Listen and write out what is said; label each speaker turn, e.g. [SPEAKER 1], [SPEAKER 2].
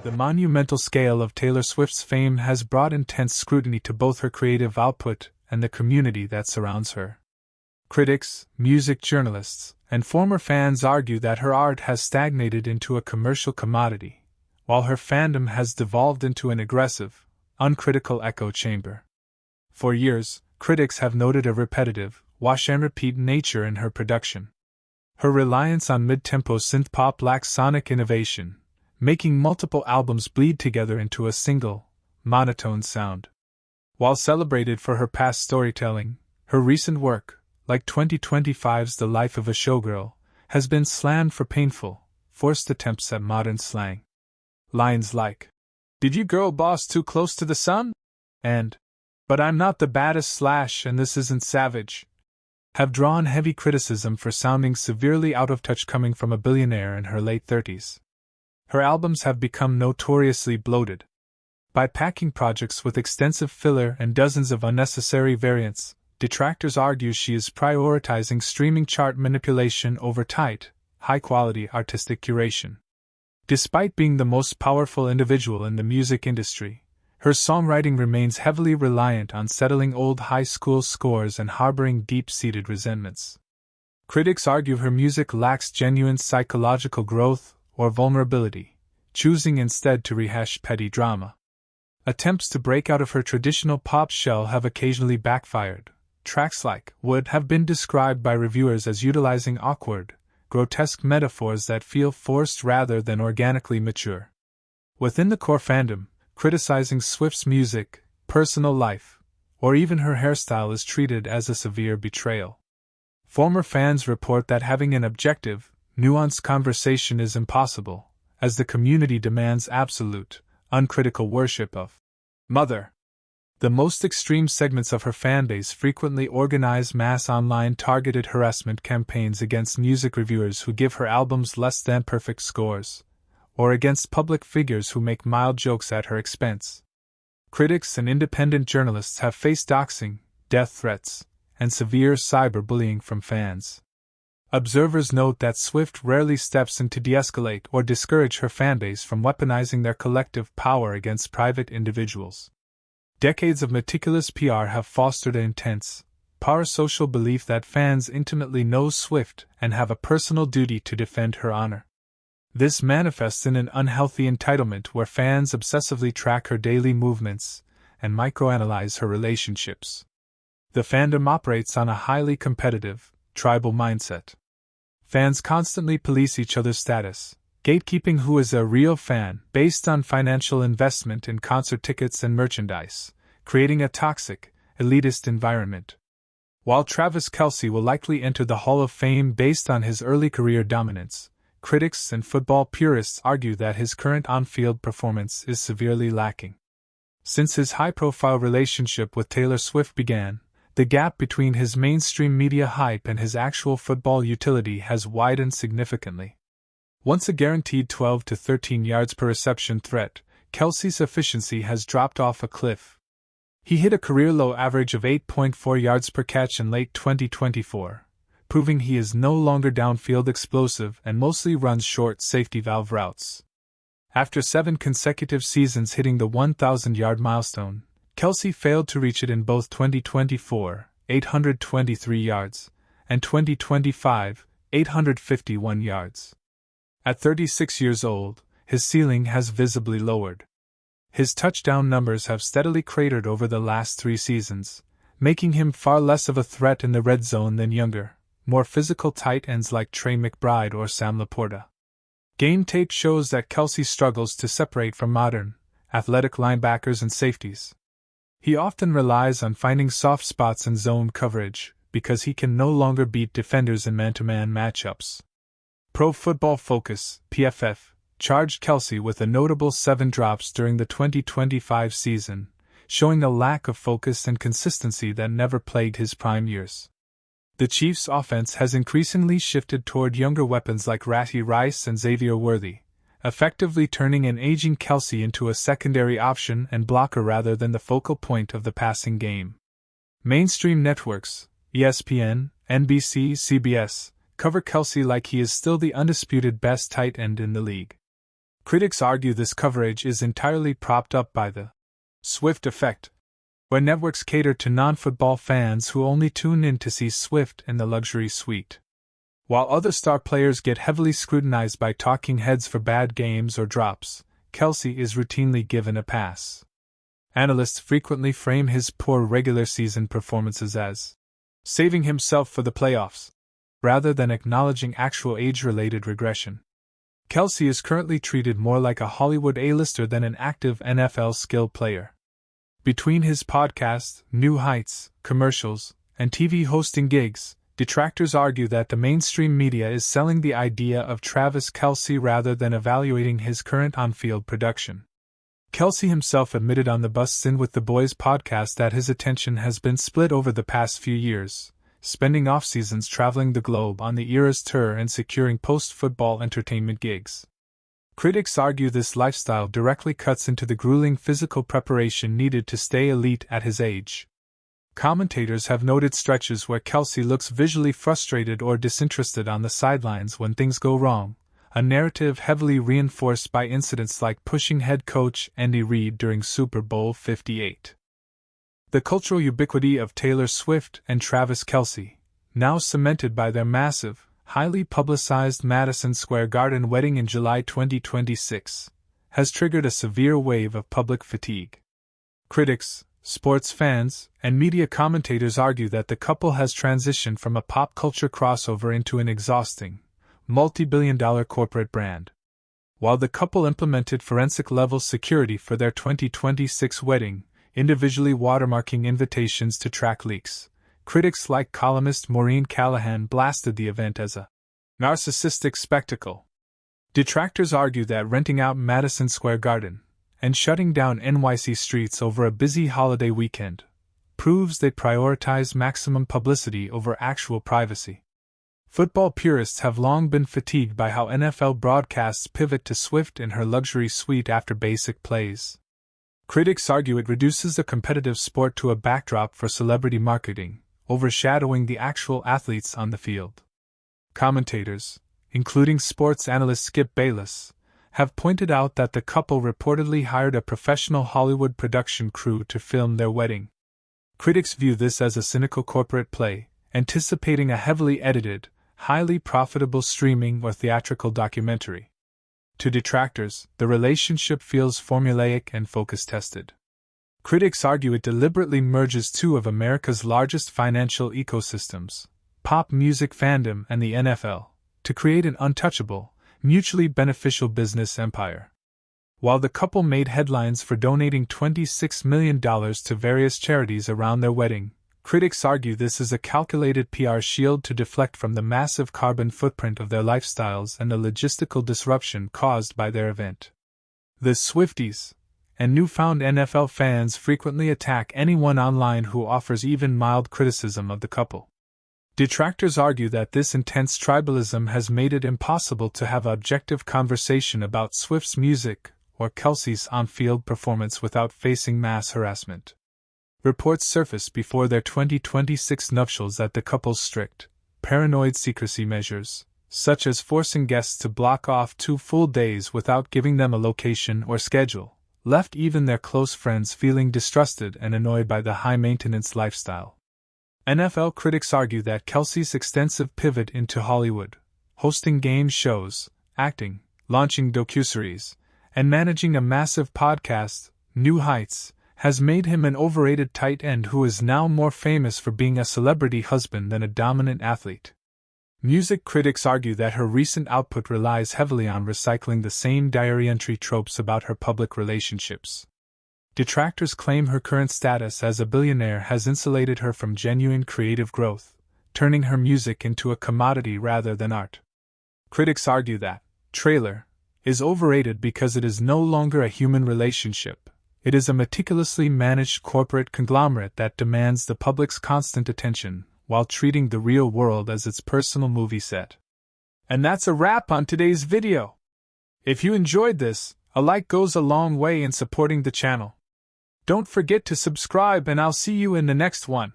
[SPEAKER 1] The monumental scale of Taylor Swift's fame has brought intense scrutiny to both her creative output and the community that surrounds her. Critics, music journalists, and former fans argue that her art has stagnated into a commercial commodity, while her fandom has devolved into an aggressive, uncritical echo chamber. For years, critics have noted a repetitive, wash-and-repeat nature in her production. Her reliance on mid-tempo synth-pop lacks sonic innovation, making multiple albums bleed together into a single, monotone sound. While celebrated for her past storytelling, her recent work, like 2025's The Life of a Showgirl, has been slammed for painful, forced attempts at modern slang. Lines like, "Did you girl boss too close to the sun?" and, "But I'm not the baddest / and this isn't savage," have drawn heavy criticism for sounding severely out of touch coming from a billionaire in her late 30s. Her albums have become notoriously bloated. By packing projects with extensive filler and dozens of unnecessary variants, detractors argue she is prioritizing streaming chart manipulation over tight, high-quality artistic curation. Despite being the most powerful individual in the music industry, her songwriting remains heavily reliant on settling old high school scores and harboring deep-seated resentments. Critics argue her music lacks genuine psychological growth or vulnerability, choosing instead to rehash petty drama. Attempts to break out of her traditional pop shell have occasionally backfired. Tracks like Would have been described by reviewers as utilizing awkward, grotesque metaphors that feel forced rather than organically mature. Within the core fandom, criticizing Swift's music, personal life, or even her hairstyle is treated as a severe betrayal. Former fans report that having an objective, nuanced conversation is impossible, as the community demands absolute, uncritical worship of Mother. The most extreme segments of her fanbase frequently organize mass online targeted harassment campaigns against music reviewers who give her albums less than perfect scores, or against public figures who make mild jokes at her expense. Critics and independent journalists have faced doxing, death threats, and severe cyberbullying from fans. Observers note that Swift rarely steps in to de-escalate or discourage her fanbase from weaponizing their collective power against private individuals. Decades of meticulous PR have fostered an intense, parasocial belief that fans intimately know Swift and have a personal duty to defend her honor. This manifests in an unhealthy entitlement where fans obsessively track her daily movements and microanalyze her relationships. The fandom operates on a highly competitive, tribal mindset. Fans constantly police each other's status, gatekeeping who is a real fan based on financial investment in concert tickets and merchandise, creating a toxic, elitist environment. While Travis Kelce will likely enter the Hall of Fame based on his early career dominance, critics and football purists argue that his current on-field performance is severely lacking. Since his high-profile relationship with Taylor Swift began, the gap between his mainstream media hype and his actual football utility has widened significantly. Once a guaranteed 12 to 13 yards per reception threat, Kelce's efficiency has dropped off a cliff. He hit a career-low average of 8.4 yards per catch in late 2024, proving he is no longer downfield explosive and mostly runs short safety valve routes. After 7 consecutive seasons hitting the 1,000-yard milestone, Kelce failed to reach it in both 2024, 823 yards, and 2025, 851 yards. At 36 years old, his ceiling has visibly lowered. His touchdown numbers have steadily cratered over the last 3 seasons, making him far less of a threat in the red zone than younger, more physical tight ends like Trey McBride or Sam Laporta. Game tape shows that Kelce struggles to separate from modern, athletic linebackers and safeties. He often relies on finding soft spots in zone coverage, because he can no longer beat defenders in man-to-man matchups. Pro Football Focus, PFF, charged Kelce with a notable 7 drops during the 2025 season, showing a lack of focus and consistency that never plagued his prime years. The Chiefs' offense has increasingly shifted toward younger weapons like Rashee Rice and Xavier Worthy, effectively turning an aging Kelce into a secondary option and blocker rather than the focal point of the passing game. Mainstream networks, ESPN, NBC, CBS, cover Kelce like he is still the undisputed best tight end in the league. Critics argue this coverage is entirely propped up by the Swift effect, where networks cater to non-football fans who only tune in to see Swift in the luxury suite. While other star players get heavily scrutinized by talking heads for bad games or drops, Kelce is routinely given a pass. Analysts frequently frame his poor regular season performances as saving himself for the playoffs, rather than acknowledging actual age-related regression. Kelce is currently treated more like a Hollywood A-lister than an active NFL skill player. Between his podcasts, New Heights, commercials, and TV hosting gigs, detractors argue that the mainstream media is selling the idea of Travis Kelce rather than evaluating his current on-field production. Kelce himself admitted on the Busts In With the Boys podcast that his attention has been split over the past few years, spending off-seasons traveling the globe on the Eras Tour and securing post-football entertainment gigs. Critics argue this lifestyle directly cuts into the grueling physical preparation needed to stay elite at his age. Commentators have noted stretches where Kelce looks visually frustrated or disinterested on the sidelines when things go wrong, a narrative heavily reinforced by incidents like pushing head coach Andy Reid during Super Bowl 58. The cultural ubiquity of Taylor Swift and Travis Kelce, now cemented by their massive, highly publicized Madison Square Garden wedding in July 2026, has triggered a severe wave of public fatigue. Critics, sports fans, and media commentators argue that the couple has transitioned from a pop culture crossover into an exhausting, multi-billion-dollar corporate brand. While the couple implemented forensic-level security for their 2026 wedding, individually watermarking invitations to track leaks, critics like columnist Maureen Callahan blasted the event as a narcissistic spectacle. Detractors argue that renting out Madison Square Garden and shutting down NYC streets over a busy holiday weekend proves they prioritize maximum publicity over actual privacy. Football purists have long been fatigued by how NFL broadcasts pivot to Swift in her luxury suite after basic plays. Critics argue it reduces the competitive sport to a backdrop for celebrity marketing, overshadowing the actual athletes on the field. Commentators, including sports analyst Skip Bayless, have pointed out that the couple reportedly hired a professional Hollywood production crew to film their wedding. Critics view this as a cynical corporate play, anticipating a heavily edited, highly profitable streaming or theatrical documentary. To detractors, the relationship feels formulaic and focus-tested. Critics argue it deliberately merges two of America's largest financial ecosystems, pop music fandom and the NFL, to create an untouchable, mutually beneficial business empire. While the couple made headlines for donating $26 million to various charities around their wedding, critics argue this is a calculated PR shield to deflect from the massive carbon footprint of their lifestyles and the logistical disruption caused by their event. The Swifties and newfound NFL fans frequently attack anyone online who offers even mild criticism of the couple. Detractors argue that this intense tribalism has made it impossible to have an objective conversation about Swift's music or Kelce's on-field performance without facing mass harassment. Reports surfaced before their 2026 nuptials that the couple's strict, paranoid secrecy measures, such as forcing guests to block off 2 full days without giving them a location or schedule, left even their close friends feeling distrusted and annoyed by the high-maintenance lifestyle. NFL critics argue that Kelce's extensive pivot into Hollywood, hosting game shows, acting, launching docuseries, and managing a massive podcast, New Heights, has made him an overrated tight end who is now more famous for being a celebrity husband than a dominant athlete. Music critics argue that her recent output relies heavily on recycling the same diary entry tropes about her public relationships. Detractors claim her current status as a billionaire has insulated her from genuine creative growth, turning her music into a commodity rather than art. Critics argue that Trailer is overrated because it is no longer a human relationship. It is a meticulously managed corporate conglomerate that demands the public's constant attention, while treating the real world as its personal movie set. And that's a wrap on today's video. If you enjoyed this, a like goes a long way in supporting the channel. Don't forget to subscribe and I'll see you in the next one.